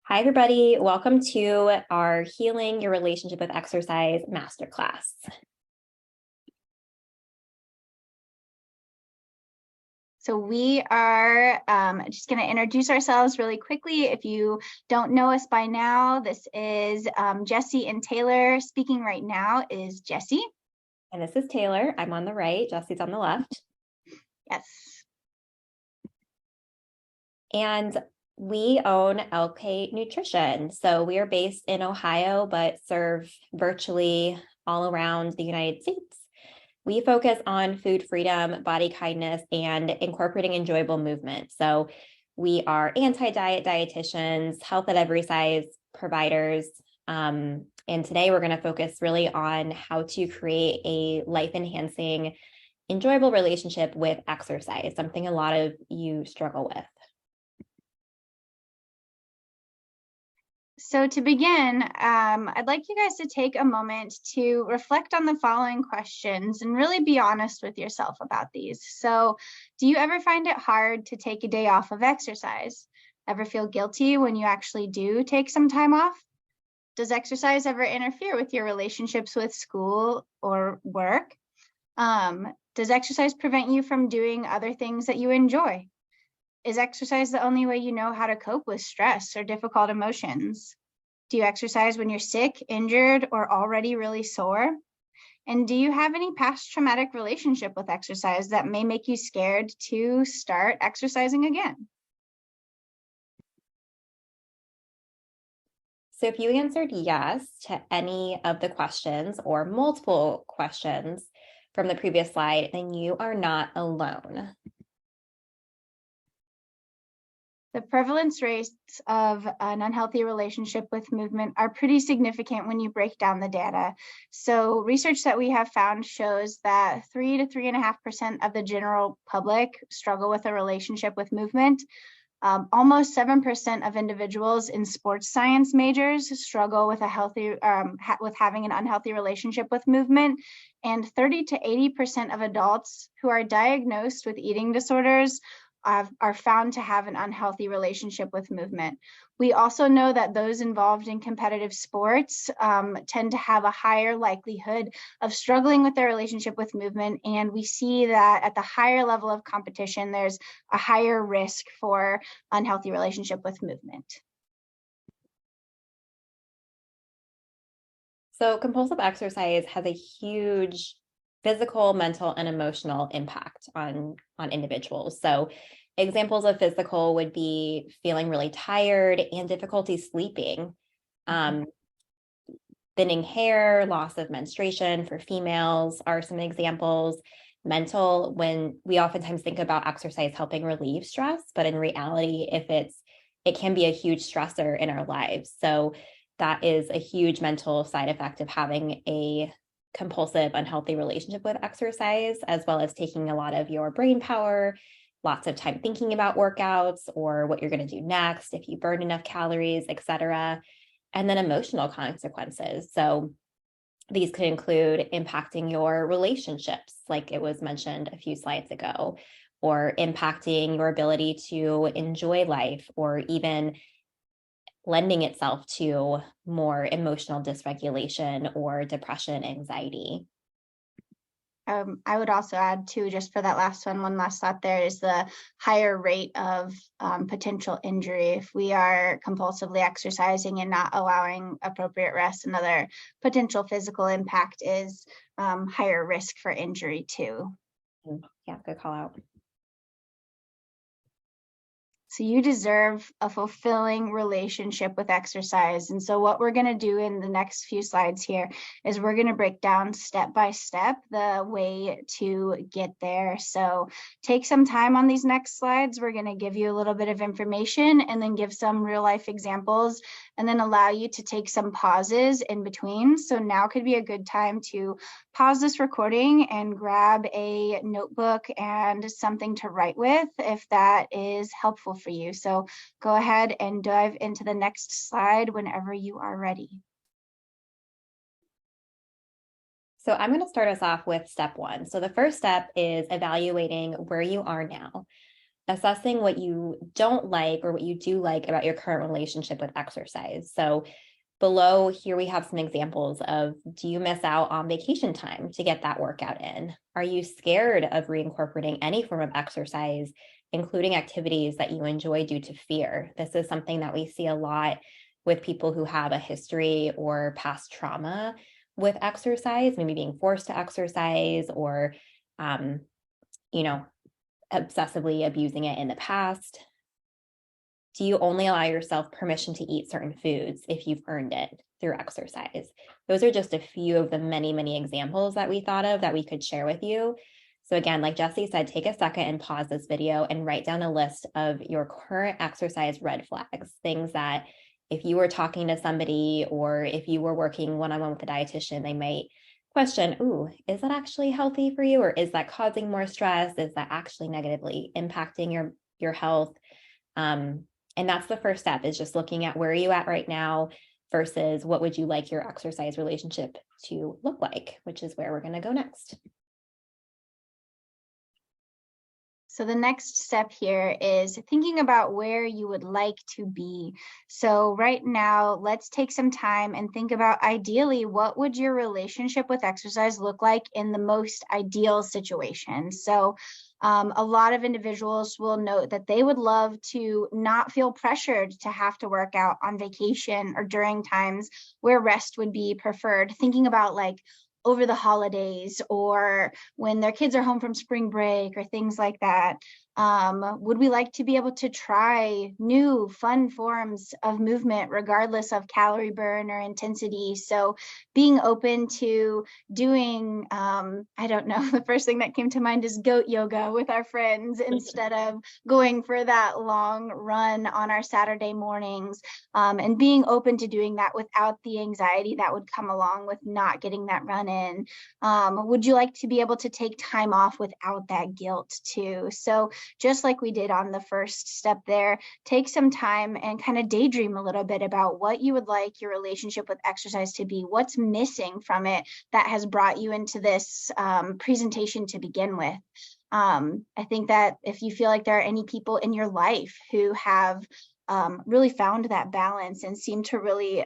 Hi, everybody. Welcome to our Healing Your Relationship with Exercise Masterclass. So we are just going to introduce ourselves really quickly. If you don't know us by now, this is Jessie and Taylor. Speaking right now is Jessie. And this is Taylor. I'm on the right. Jessie's on the left. Yes. And we own LK Nutrition. So we are based in Ohio, but serve virtually all around the United States. We focus on food freedom, body kindness, and incorporating enjoyable movement. So we are anti-diet dietitians, health at every size providers. And today we're going to focus really on how to create a life-enhancing, enjoyable relationship with exercise, something a lot of you struggle with. So to begin, I'd like you guys to take a moment to reflect on the following questions and really be honest with yourself about these. So, do you ever find it hard to take a day off of exercise? Ever feel guilty when you actually do take some time off? Does exercise ever interfere with your relationships with school or work? Does exercise prevent you from doing other things that you enjoy? Is exercise the only way you know how to cope with stress or difficult emotions? Do you exercise when you're sick, injured, or already really sore? And do you have any past traumatic relationship with exercise that may make you scared to start exercising again? So if you answered yes to any of the questions or multiple questions from the previous slide, then you are not alone. The prevalence rates of an unhealthy relationship with movement are pretty significant when you break down the data. So research that we have found shows that 3 to 3.5% of the general public struggle with a relationship with movement. Almost 7% of individuals in sports science majors struggle with with having an unhealthy relationship with movement, and 30 to 80% of adults who are diagnosed with eating disorders are found to have an unhealthy relationship with movement. We also know that those involved in competitive sports tend to have a higher likelihood of struggling with their relationship with movement. And we see that at the higher level of competition, there's a higher risk for unhealthy relationship with movement. So compulsive exercise has a huge physical, mental, and emotional impact on individuals. So examples of physical would be feeling really tired and difficulty sleeping, thinning hair, loss of menstruation for females are some examples. Mental, when we oftentimes think about exercise helping relieve stress, but in reality, it can be a huge stressor in our lives. So that is a huge mental side effect of having a compulsive, unhealthy relationship with exercise, as well as taking a lot of your brain power, lots of time thinking about workouts or what you're going to do next, if you burn enough calories, etc. And then emotional consequences. So these could include impacting your relationships, like it was mentioned a few slides ago, or impacting your ability to enjoy life, or even lending itself to more emotional dysregulation or depression, anxiety. I would also add too, just for that last one last thought there is the higher rate of potential injury. If we are compulsively exercising and not allowing appropriate rest, another potential physical impact is higher risk for injury too. Yeah, good call out. So you deserve a fulfilling relationship with exercise. And so what we're going to do in the next few slides here is we're going to break down step by step the way to get there. So take some time on these next slides. We're going to give you a little bit of information and then give some real life examples and then allow you to take some pauses in between. So now could be a good time to pause this recording and grab a notebook and something to write with if that is helpful for you. So go ahead and dive into the next slide whenever you are ready. So I'm going to start us off with step one. So the first step is evaluating where you are now. assessing what you don't like or what you do like about your current relationship with exercise. So below here, we have some examples of, do you miss out on vacation time to get that workout in? Are you scared of reincorporating any form of exercise, including activities that you enjoy due to fear? This is something that we see a lot with people who have a history or past trauma with exercise, maybe being forced to exercise or, you know, obsessively abusing it in the past. Do you only allow yourself permission to eat certain foods if you've earned it through exercise? Those are just a few of the many, many examples that we thought of that we could share with you. So again, like Jessie said, take a second and pause this video and write down a list of your current exercise red flags, things that if you were talking to somebody or if you were working one-on-one with a dietitian, they might question, ooh, is that actually healthy for you? Or is that causing more stress? Is that actually negatively impacting your health? And that's the first step, is just looking at where are you at right now versus what would you like your exercise relationship to look like, which is where we're going to go next. So the next step here is thinking about where you would like to be. So right now, let's take some time and think about, ideally, what would your relationship with exercise look like in the most ideal situation? So a lot of individuals will note that they would love to not feel pressured to have to work out on vacation or during times where rest would be preferred. Thinking about like over the holidays or when their kids are home from spring break or things like that. Would we like to be able to try new fun forms of movement regardless of calorie burn or intensity? So being open to doing, I don't know, the first thing that came to mind is goat yoga with our friends instead of going for that long run on our Saturday mornings, and being open to doing that without the anxiety that would come along with not getting that run in. Would you like to be able to take time off without that guilt too? So just like we did on the first step there, take some time and kind of daydream a little bit about what you would like your relationship with exercise to be, what's missing from it that has brought you into this presentation to begin with. I think that if you feel like there are any people in your life who have really found that balance and seem to really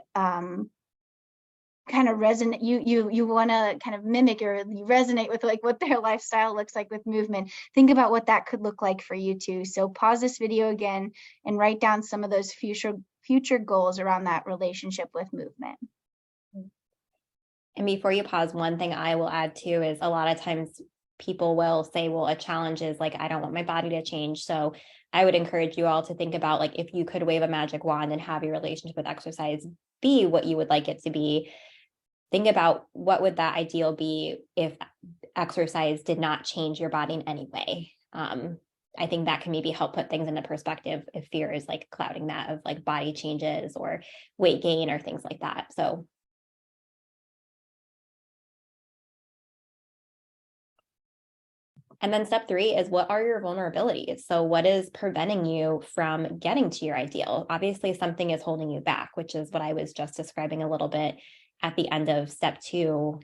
kind of resonate, you want to kind of mimic or you resonate with like what their lifestyle looks like with movement, think about what that could look like for you too. So pause this video again and write down some of those future goals around that relationship with movement. And before you pause, one thing I will add too is a lot of times people will say, well, a challenge is like, I don't want my body to change. So I would encourage you all to think about, like, if you could wave a magic wand and have your relationship with exercise be what you would like it to be, think about what would that ideal be if exercise did not change your body in any way. I think that can maybe help put things into perspective if fear is like clouding that of like body changes or weight gain or things like that. So and then step 3 is, what are your vulnerabilities? So what is preventing you from getting to your ideal? Obviously, something is holding you back, which is what I was just describing a little bit at the end of step 2.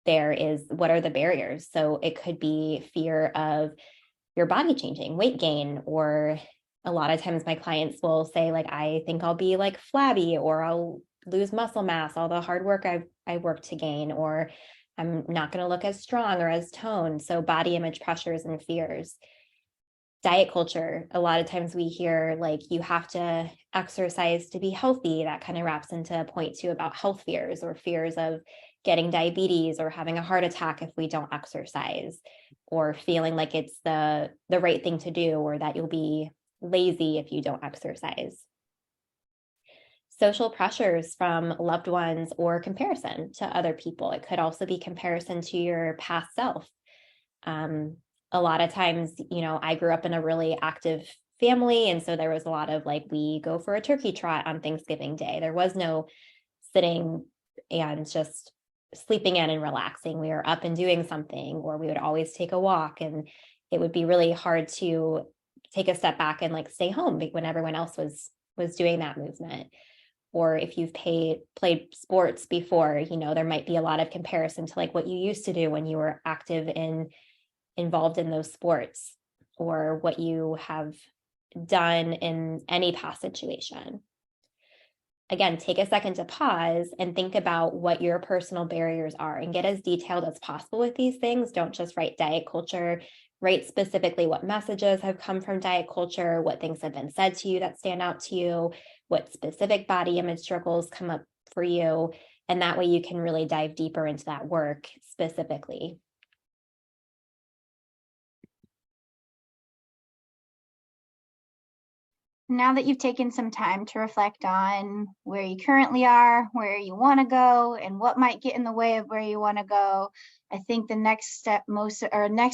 There is, what are the barriers? So it could be fear of your body changing, weight gain, or a lot of times my clients will say, like, I think I'll be like flabby, or I'll lose muscle mass, all the hard work I worked to gain, or I'm not going to look as strong or as toned. So body image pressures and fears. Diet culture. A lot of times we hear like, you have to exercise to be healthy. That kind of wraps into point 2 about health fears, or fears of getting diabetes or having a heart attack if we don't exercise, or feeling like it's the right thing to do, or that you'll be lazy if you don't exercise. Social pressures from loved ones or comparison to other people. It could also be comparison to your past self. A lot of times, I grew up in a really active family. And so there was a lot of like, we go for a turkey trot on Thanksgiving Day. There was no sitting and just sleeping in and relaxing. We were up and doing something, or we would always take a walk. And it would be really hard to take a step back and like stay home when everyone else was doing that movement. Or if you've played sports before, there might be a lot of comparison to like what you used to do when you were active and involved in those sports. or what you have done in any past situation. Again, take a second to pause and think about what your personal barriers are and get as detailed as possible with these things. Don't just write diet culture. Write specifically what messages have come from diet culture, what things have been said to you that stand out to you, what specific body image struggles come up for you. And that way you can really dive deeper into that work specifically. Now that you've taken some time to reflect on where you currently are, where you want to go, and what might get in the way of where you want to go, I think the next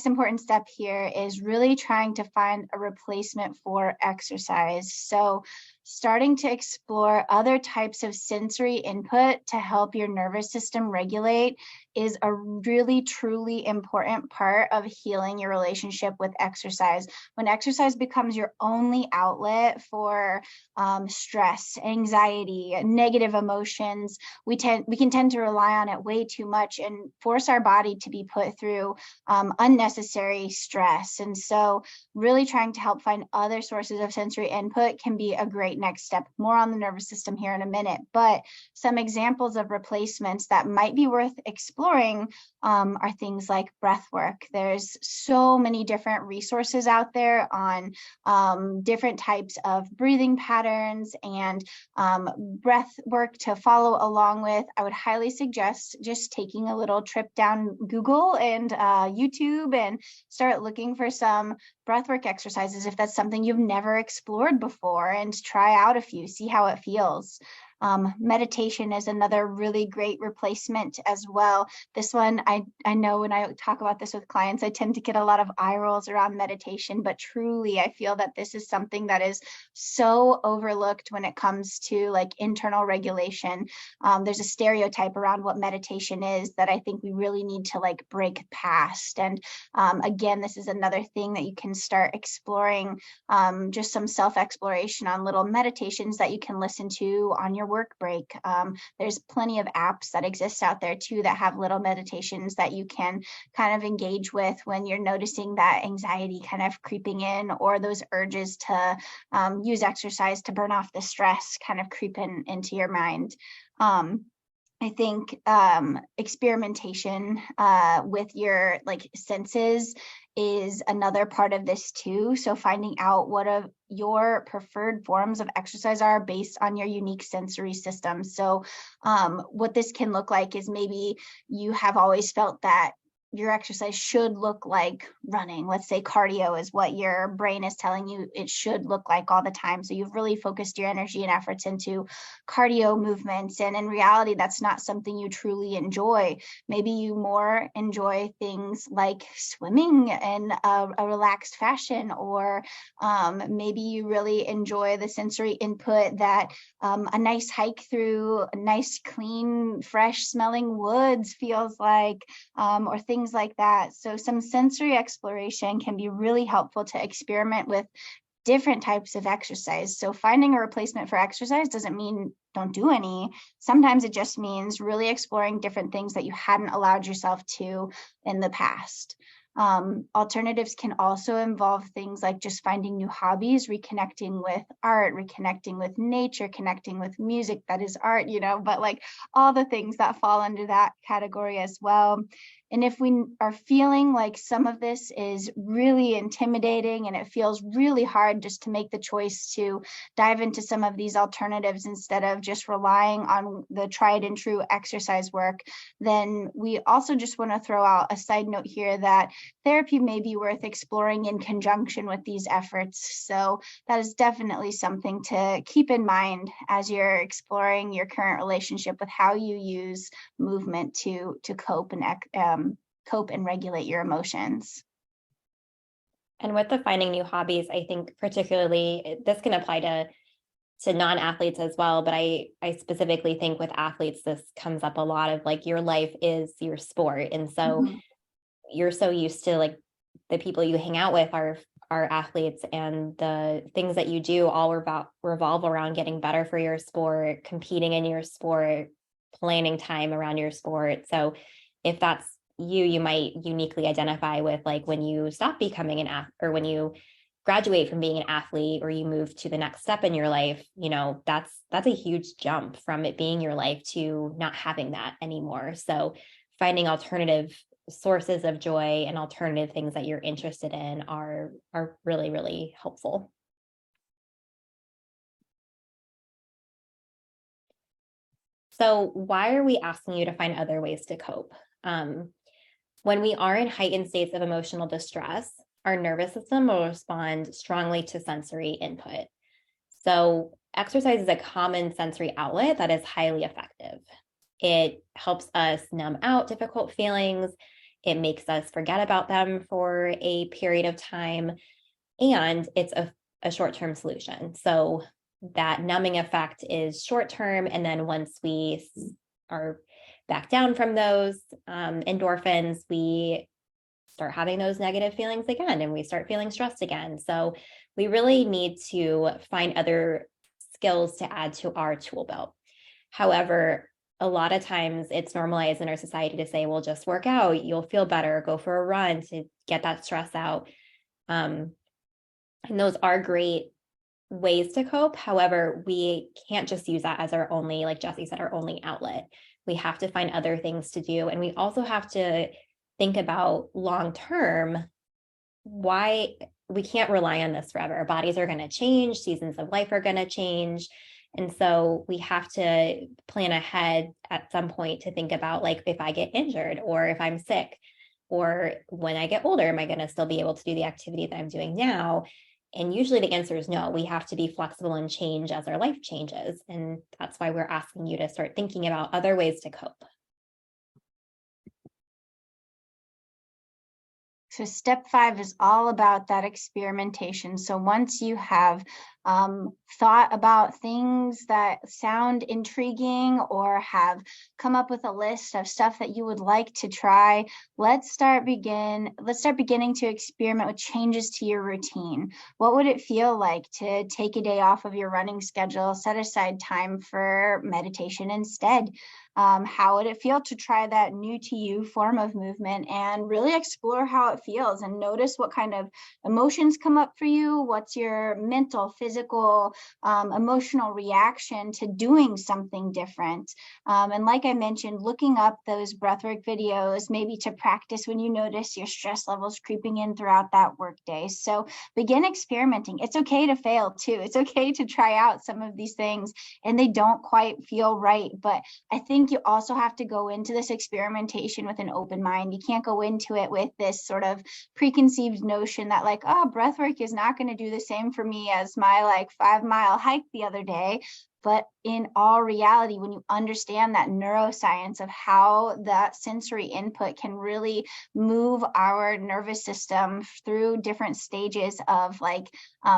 important step here is really trying to find a replacement for exercise. So starting to explore other types of sensory input to help your nervous system regulate is a really, truly important part of healing your relationship with exercise. When exercise becomes your only outlet for stress, anxiety, negative emotions, we can tend to rely on it way too much and force our body to be put through unnecessary stress. And so really trying to help find other sources of sensory input can be a great next step. More on the nervous system here in a minute, but some examples of replacements that might be worth exploring are things like breath work. There's so many different resources out there on different types of breathing patterns and breath work to follow along with. I would highly suggest just taking a little trip down Google and YouTube and start looking for some breathwork exercises if that's something you've never explored before, and try out a few, see how it feels. Meditation is another really great replacement as well. This one, I know when I talk about this with clients, I tend to get a lot of eye rolls around meditation, but truly I feel that this is something that is so overlooked when it comes to like internal regulation. There's a stereotype around what meditation is that I think we really need to like break past. And again, this is another thing that you can start exploring, just some self-exploration on little meditations that you can listen to on your work break. There's plenty of apps that exist out there too that have little meditations that you can kind of engage with when you're noticing that anxiety kind of creeping in, or those urges to use exercise to burn off the stress kind of creeping into your mind. I think experimentation with your like senses is another part of this too. So finding out what of your preferred forms of exercise are based on your unique sensory system. So what this can look like is maybe you have always felt that your exercise should look like running. Let's say cardio is what your brain is telling you it should look like all the time. So you've really focused your energy and efforts into cardio movements. And in reality, that's not something you truly enjoy. Maybe you more enjoy things like swimming in a relaxed fashion, or maybe you really enjoy the sensory input that a nice hike through nice, clean, fresh smelling woods feels like, or things like that. So some sensory exploration can be really helpful to experiment with different types of exercise. So finding a replacement for exercise doesn't mean don't do any. Sometimes it just means really exploring different things that you hadn't allowed yourself to in the past. Alternatives can also involve things like just finding new hobbies, reconnecting with art, reconnecting with nature, connecting with music that is art, but like all the things that fall under that category as well. And if we are feeling like some of this is really intimidating and it feels really hard just to make the choice to dive into some of these alternatives instead of just relying on the tried and true exercise work, then we also just want to throw out a side note here that therapy may be worth exploring in conjunction with these efforts. So that is definitely something to keep in mind as you're exploring your current relationship with how you use movement to cope and regulate your emotions. And with the finding new hobbies, I think particularly this can apply to non-athletes as well, but I specifically think with athletes, this comes up a lot of like your life is your sport. And so you're so used to like the people you hang out with are athletes, and the things that you do all revolve around getting better for your sport, competing in your sport, planning time around your sport. So if that's you might uniquely identify with, like when you stop becoming an athlete, or when you graduate from being an athlete, or you move to the next step in your life, that's a huge jump from it being your life to not having that anymore. So finding alternative sources of joy and alternative things that you're interested in are really, really helpful. So why are we asking you to find other ways to cope? When we are in heightened states of emotional distress, our nervous system will respond strongly to sensory input. So exercise is a common sensory outlet that is highly effective. It helps us numb out difficult feelings. It makes us forget about them for a period of time. And it's a short-term solution. So that numbing effect is short-term. And then once we are back down from those endorphins, we start having those negative feelings again, and we start feeling stressed again. So we really need to find other skills to add to our tool belt. However, a lot of times it's normalized in our society to say, well, just work out, you'll feel better, go for a run to get that stress out. And those are great ways to cope. However, we can't just use that as our only, like Jessie said, our only outlet. We have to find other things to do. And we also have to think about long term, why we can't rely on this forever. Our bodies are going to change, seasons of life are going to change. And so we have to plan ahead at some point to think about, like, if I get injured or if I'm sick, or when I get older, am I going to still be able to do the activity that I'm doing now? And usually the answer is no. We have to be flexible and change as our life changes. And that's why we're asking you to start thinking about other ways to cope. So step 5 is all about that experimentation. So once you have thought about things that sound intriguing or have come up with a list of stuff that you would like to try, let's start beginning to experiment with changes to your routine. What would it feel like to take a day off of your running schedule, set aside time for meditation instead? How would it feel to try that new to you form of movement and really explore how it feels and notice what kind of emotions come up for you? What's your mental, physical, emotional reaction to doing something different? And like I mentioned, looking up those breathwork videos, maybe to practice when you notice your stress levels creeping in throughout that workday. So begin experimenting. It's okay to fail too. It's okay to try out some of these things and they don't quite feel right. But I think you also have to go into this experimentation with an open mind. You can't go into it with this sort of preconceived notion that, like, oh, breathwork is not going to do the same for me as my 5-mile hike the other day. But in all reality, when you understand that neuroscience of how that sensory input can really move our nervous system through different stages of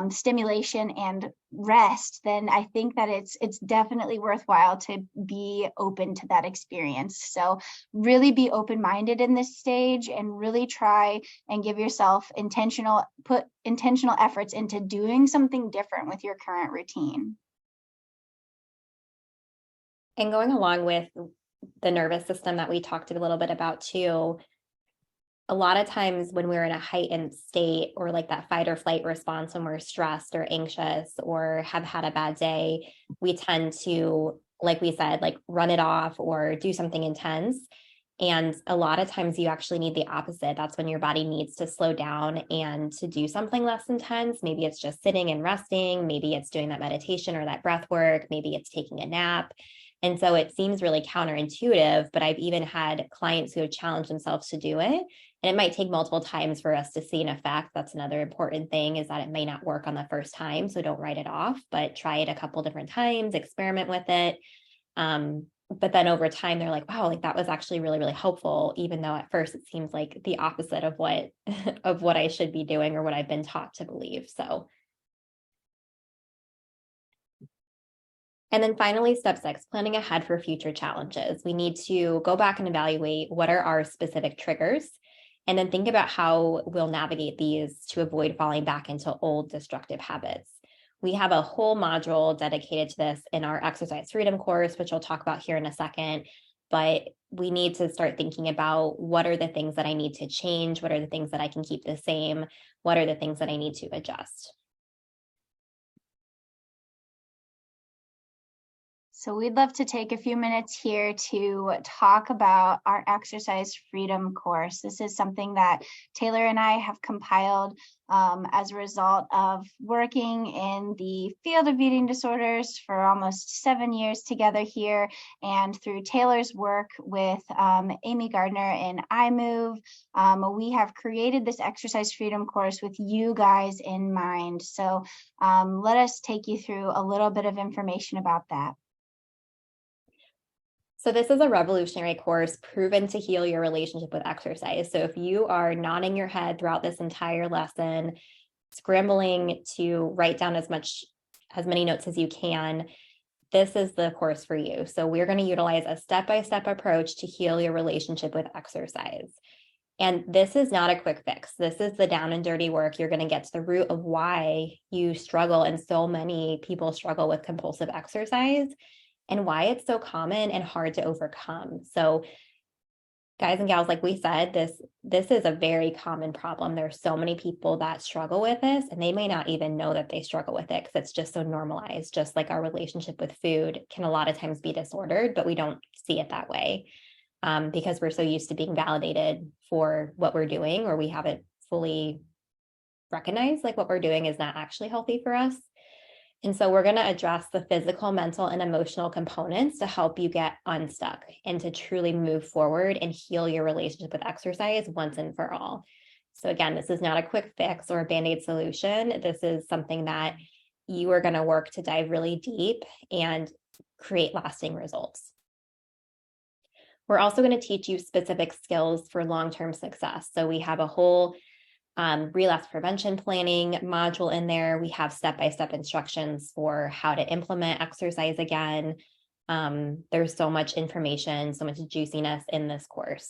stimulation and rest, then I think that it's definitely worthwhile to be open to that experience. So really be open-minded in this stage and really try and give yourself put intentional efforts into doing something different with your current routine. And going along with the nervous system that we talked a little bit about too, a lot of times when we're in a heightened state, or like that fight or flight response, when we're stressed or anxious or have had a bad day, we tend to, like we said, run it off or do something intense. And a lot of times you actually need the opposite. That's when your body needs to slow down and to do something less intense. Maybe it's just sitting and resting. Maybe it's doing that meditation or that breath work. Maybe it's taking a nap. And so it seems really counterintuitive, but I've even had clients who have challenged themselves to do it. And it might take multiple times for us to see an effect. That's another important thing, is that it may not work on the first time. So don't write it off, but try it a couple different times, experiment with it. But then over time, they're like, wow, that was actually really, really helpful, even though at first it seems like the opposite of what of what I should be doing or what I've been taught to believe. So. And then finally, step 6, planning ahead for future challenges. We need to go back and evaluate what are our specific triggers, and then think about how we'll navigate these to avoid falling back into old destructive habits. We have a whole module dedicated to this in our exercise freedom course, which I'll talk about here in a second. but we need to start thinking about what are the things that I need to change? What are the things that I can keep the same? What are the things that I need to adjust? So we'd love to take a few minutes here to talk about our exercise freedom course. This is something that Taylor and I have compiled as a result of working in the field of eating disorders for almost 7 years together here, and through Taylor's work with Amy Gardner in iMove, we have created this exercise freedom course with you guys in mind. So let us take you through a little bit of information about that. So this is a revolutionary course proven to heal your relationship with exercise. So if you are nodding your head throughout this entire lesson, scrambling to write down as many notes as you can, this is the course for you. So we're going to utilize a step-by-step approach to heal your relationship with exercise. And this is not a quick fix. This is the down and dirty work. You're going to get to the root of why you struggle, and so many people struggle with compulsive exercise, and why it's so common and hard to overcome. So guys and gals, like we said, this is a very common problem. There's so many people that struggle with this, and they may not even know that they struggle with it because it's just so normalized. Just like our relationship with food can a lot of times be disordered, but we don't see it that way because we're so used to being validated for what we're doing, or we haven't fully recognized like what we're doing is not actually healthy for us. And so we're going to address the physical, mental, and emotional components to help you get unstuck and to truly move forward and heal your relationship with exercise once and for all. So again, this is not a quick fix or a Band-Aid solution. This is something that you are going to work to dive really deep and create lasting results. We're also going to teach you specific skills for long-term success. So we have a whole relapse prevention planning module in there. We have step-by-step instructions for how to implement exercise again. There's so much information, so much juiciness in this course.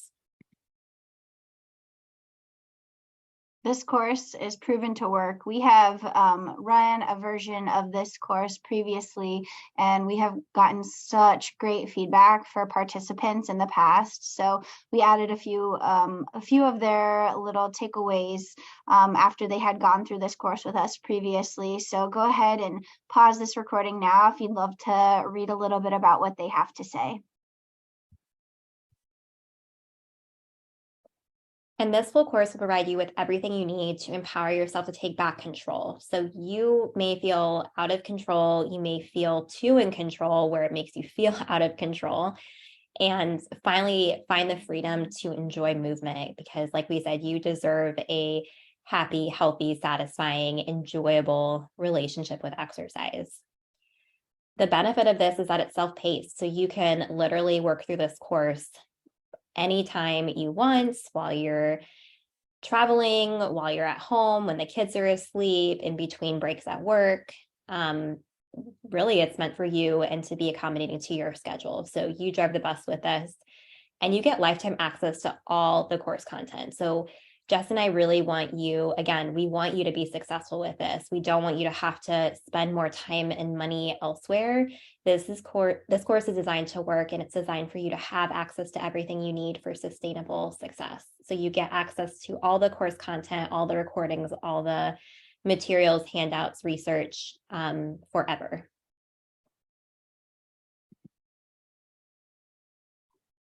This course is proven to work. We have run a version of this course previously, and we have gotten such great feedback for participants in the past. So we added a few of their little takeaways after they had gone through this course with us previously. So go ahead and pause this recording now if you'd love to read a little bit about what they have to say. And this full course will provide you with everything you need to empower yourself to take back control. So you may feel out of control. You may feel too in control where it makes you feel out of control. And finally, find the freedom to enjoy movement because, like we said, you deserve a happy, healthy, satisfying, enjoyable relationship with exercise. The benefit of this is that it's self-paced. So you can literally work through this course anytime you want, while you're traveling, while you're at home, when the kids are asleep, in between breaks at work. Really, it's meant for you and to be accommodating to your schedule. So you drive the bus with us and you get lifetime access to all the course content. So Jess and I really want you, again, we want you to be successful with this. We don't want you to have to spend more time and money elsewhere. This course is designed to work, and it's designed for you to have access to everything you need for sustainable success. So you get access to all the course content, all the recordings, all the materials, handouts, research forever.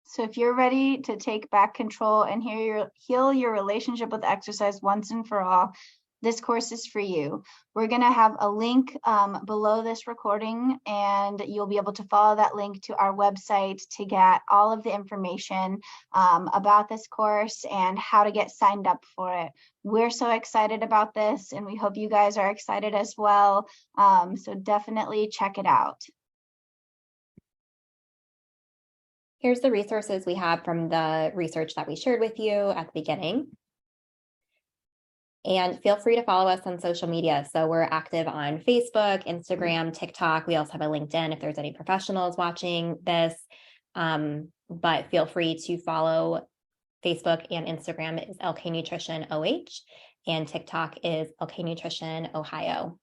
So if you're ready to take back control and heal your relationship with exercise once and for all, this course is for you. We're going to have a link below this recording, and you'll be able to follow that link to our website to get all of the information about this course and how to get signed up for it. We're so excited about this, and we hope you guys are excited as well. So definitely check it out. Here's the resources we have from the research that we shared with you at the beginning. And feel free to follow us on social media. So we're active on Facebook, Instagram, TikTok. We also have a LinkedIn if there's any professionals watching this. But feel free to follow Facebook and Instagram is LK Nutrition OH, and TikTok is LK Nutrition Ohio.